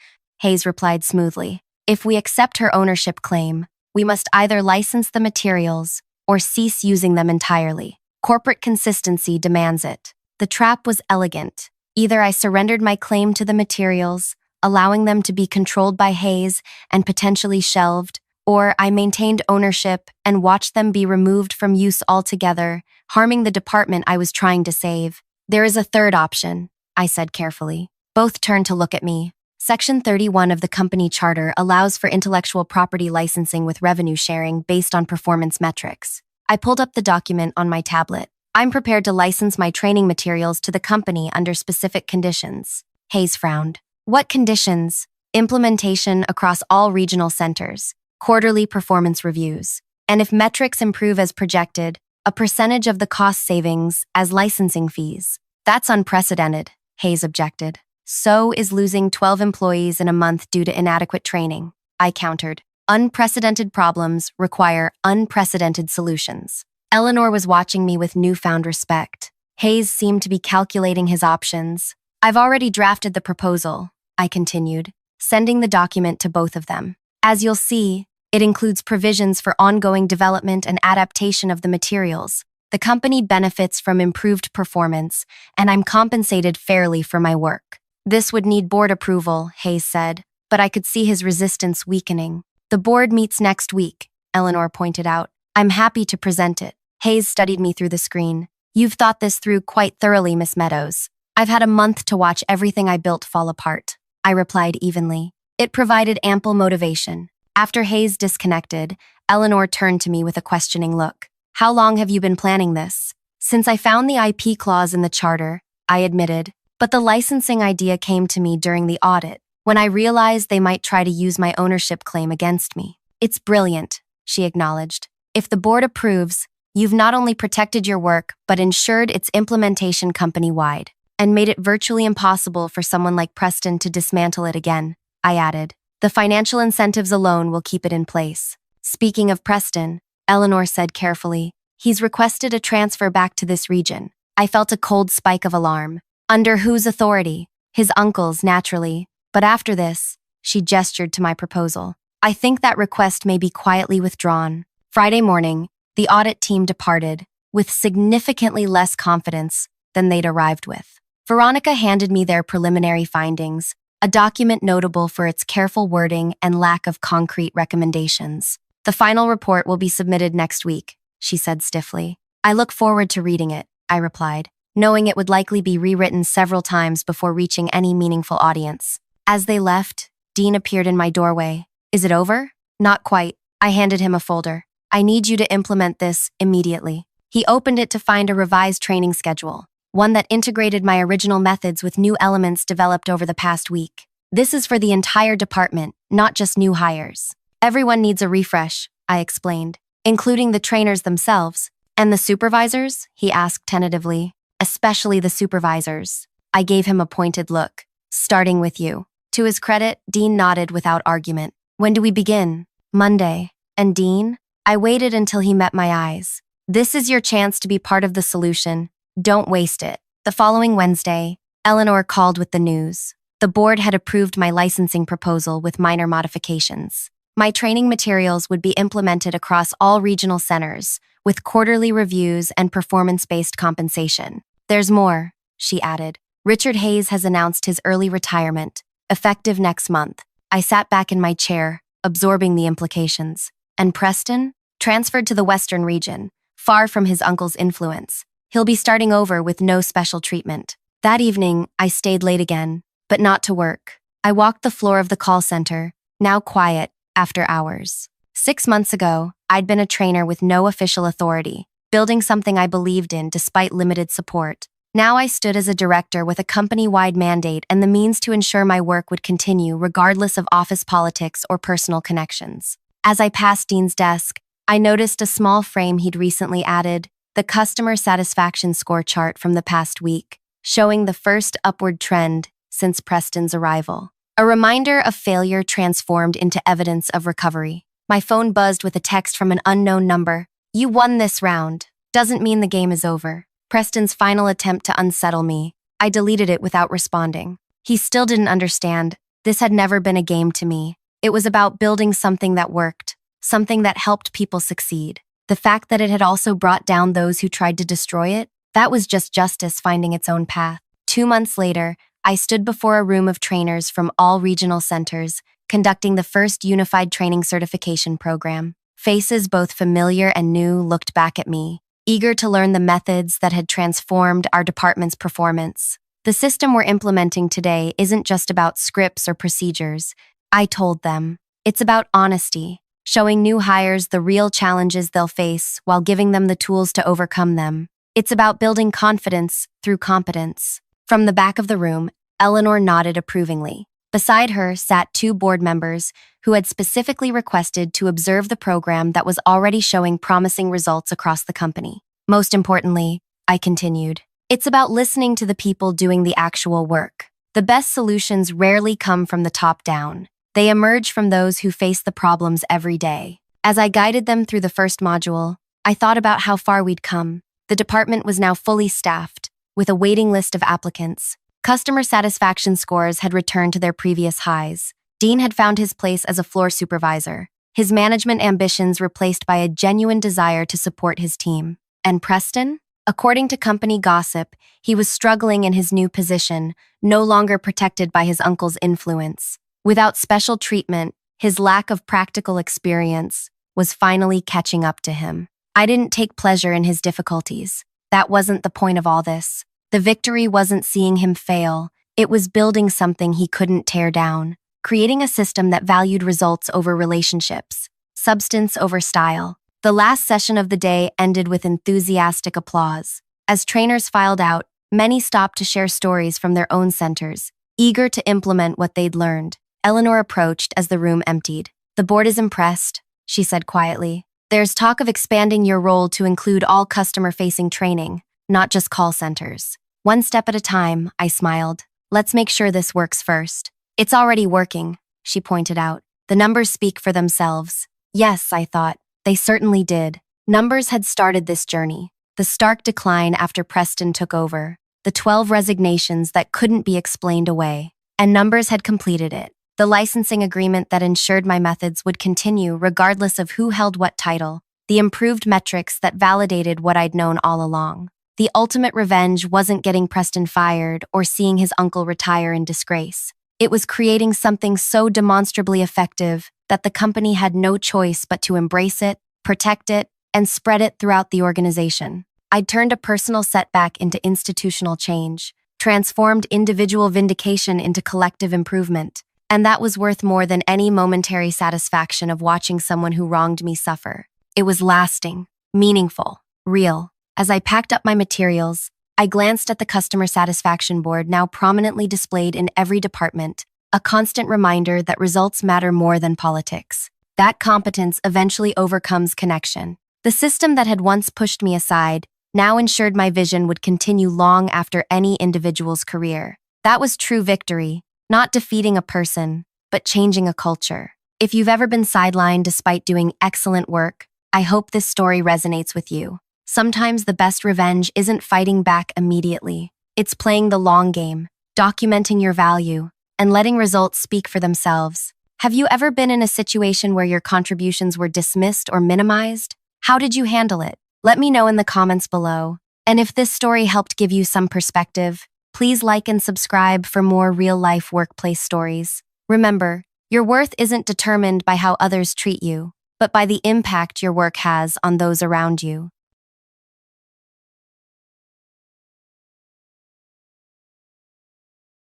Hayes replied smoothly. If we accept her ownership claim, we must either license the materials or cease using them entirely. Corporate consistency demands it. The trap was elegant. Either I surrendered my claim to the materials, allowing them to be controlled by Hayes and potentially shelved, or I maintained ownership and watched them be removed from use altogether, harming the department I was trying to save. There is a third option, I said carefully. Both turned to look at me. Section 31 of the company charter allows for intellectual property licensing with revenue sharing based on performance metrics. I pulled up the document on my tablet. I'm prepared to license my training materials to the company under specific conditions. Hayes frowned. What conditions? Implementation across all regional centers, quarterly performance reviews, and if metrics improve as projected, a percentage of the cost savings as licensing fees. That's unprecedented, Hayes objected. So is losing 12 employees in a month due to inadequate training, I countered. Unprecedented problems require unprecedented solutions. Eleanor was watching me with newfound respect. Hayes seemed to be calculating his options. I've already drafted the proposal, I continued, sending the document to both of them. As you'll see, it includes provisions for ongoing development and adaptation of the materials. The company benefits from improved performance, and I'm compensated fairly for my work. This would need board approval, Hayes said, but I could see his resistance weakening. The board meets next week, Eleanor pointed out. I'm happy to present it. Hayes studied me through the screen. You've thought this through quite thoroughly, Miss Meadows. I've had a month to watch everything I built fall apart, I replied evenly. It provided ample motivation. After Hayes disconnected, Eleanor turned to me with a questioning look. How long have you been planning this? Since I found the IP clause in the charter, I admitted, but the licensing idea came to me during the audit, when I realized they might try to use my ownership claim against me. It's brilliant, she acknowledged. If the board approves, you've not only protected your work, but ensured its implementation company-wide, and made it virtually impossible for someone like Preston to dismantle it again, I added. The financial incentives alone will keep it in place. Speaking of Preston, Eleanor said carefully, he's requested a transfer back to this region. I felt a cold spike of alarm. Under whose authority? His uncle's, naturally. But after this, she gestured to my proposal. I think that request may be quietly withdrawn. Friday morning, the audit team departed, with significantly less confidence than they'd arrived with. Veronica handed me their preliminary findings, a document notable for its careful wording and lack of concrete recommendations. The final report will be submitted next week, she said stiffly. I look forward to reading it, I replied, knowing it would likely be rewritten several times before reaching any meaningful audience. As they left, Dean appeared in my doorway. Is it over? Not quite. I handed him a folder. I need you to implement this immediately. He opened it to find a revised training schedule, one that integrated my original methods with new elements developed over the past week. This is for the entire department, not just new hires. Everyone needs a refresh, I explained, including the trainers themselves. And the supervisors? He asked tentatively. Especially the supervisors. I gave him a pointed look. Starting with you. To his credit, Dean nodded without argument. When do we begin? Monday. And Dean? I waited until he met my eyes. This is your chance to be part of the solution. Don't waste it. The following Wednesday, Eleanor called with the news. The board had approved my licensing proposal with minor modifications. My training materials would be implemented across all regional centers, with quarterly reviews and performance-based compensation. There's more, she added. Richard Hayes has announced his early retirement, effective next month. I sat back in my chair, absorbing the implications. And Preston? Transferred to the Western region, far from his uncle's influence. He'll be starting over with no special treatment. That evening, I stayed late again, but not to work. I walked the floor of the call center, now quiet, after hours. 6 months ago, I'd been a trainer with no official authority, building something I believed in despite limited support. Now I stood as a director with a company-wide mandate and the means to ensure my work would continue regardless of office politics or personal connections. As I passed Dean's desk, I noticed a small frame he'd recently added, the customer satisfaction score chart from the past week, showing the first upward trend since Preston's arrival. A reminder of failure transformed into evidence of recovery. My phone buzzed with a text from an unknown number. You won this round. Doesn't mean the game is over. Preston's final attempt to unsettle me. I deleted it without responding. He still didn't understand. This had never been a game to me. It was about building something that worked, something that helped people succeed. The fact that it had also brought down those who tried to destroy it, that was just justice finding its own path. 2 months later, I stood before a room of trainers from all regional centers, conducting the first unified training certification program. Faces both familiar and new looked back at me, eager to learn the methods that had transformed our department's performance. The system we're implementing today isn't just about scripts or procedures, I told them. It's about honesty, showing new hires the real challenges they'll face while giving them the tools to overcome them. It's about building confidence through competence. From the back of the room, Eleanor nodded approvingly. Beside her sat 2 board members who had specifically requested to observe the program that was already showing promising results across the company. Most importantly, I continued, it's about listening to the people doing the actual work. The best solutions rarely come from the top down. They emerge from those who face the problems every day. As I guided them through the first module, I thought about how far we'd come. The department was now fully staffed, with a waiting list of applicants. Customer satisfaction scores had returned to their previous highs. Dean had found his place as a floor supervisor, his management ambitions replaced by a genuine desire to support his team. And Preston? According to company gossip, he was struggling in his new position, no longer protected by his uncle's influence. Without special treatment, his lack of practical experience was finally catching up to him. I didn't take pleasure in his difficulties. That wasn't the point of all this. The victory wasn't seeing him fail. It was building something he couldn't tear down, creating a system that valued results over relationships, substance over style. The last session of the day ended with enthusiastic applause. As trainers filed out, many stopped to share stories from their own centers, eager to implement what they'd learned. Eleanor approached as the room emptied. The board is impressed, she said quietly. There's talk of expanding your role to include all customer-facing training, not just call centers. One step at a time, I smiled. Let's make sure this works first. It's already working, she pointed out. The numbers speak for themselves. Yes, I thought. They certainly did. Numbers had started this journey. The stark decline after Preston took over. The 12 resignations that couldn't be explained away. And numbers had completed it. The licensing agreement that ensured my methods would continue regardless of who held what title. The improved metrics that validated what I'd known all along. The ultimate revenge wasn't getting Preston fired or seeing his uncle retire in disgrace. It was creating something so demonstrably effective that the company had no choice but to embrace it, protect it, and spread it throughout the organization. I'd turned a personal setback into institutional change, transformed individual vindication into collective improvement. And that was worth more than any momentary satisfaction of watching someone who wronged me suffer. It was lasting, meaningful, real. As I packed up my materials, I glanced at the customer satisfaction board now prominently displayed in every department, a constant reminder that results matter more than politics. That competence eventually overcomes connection. The system that had once pushed me aside now ensured my vision would continue long after any individual's career. That was true victory. Not defeating a person, but changing a culture. If you've ever been sidelined despite doing excellent work, I hope this story resonates with you. Sometimes the best revenge isn't fighting back immediately. It's playing the long game, documenting your value, and letting results speak for themselves. Have you ever been in a situation where your contributions were dismissed or minimized? How did you handle it? Let me know in the comments below. And if this story helped give you some perspective, please like and subscribe for more real-life workplace stories. Remember, your worth isn't determined by how others treat you, but by the impact your work has on those around you.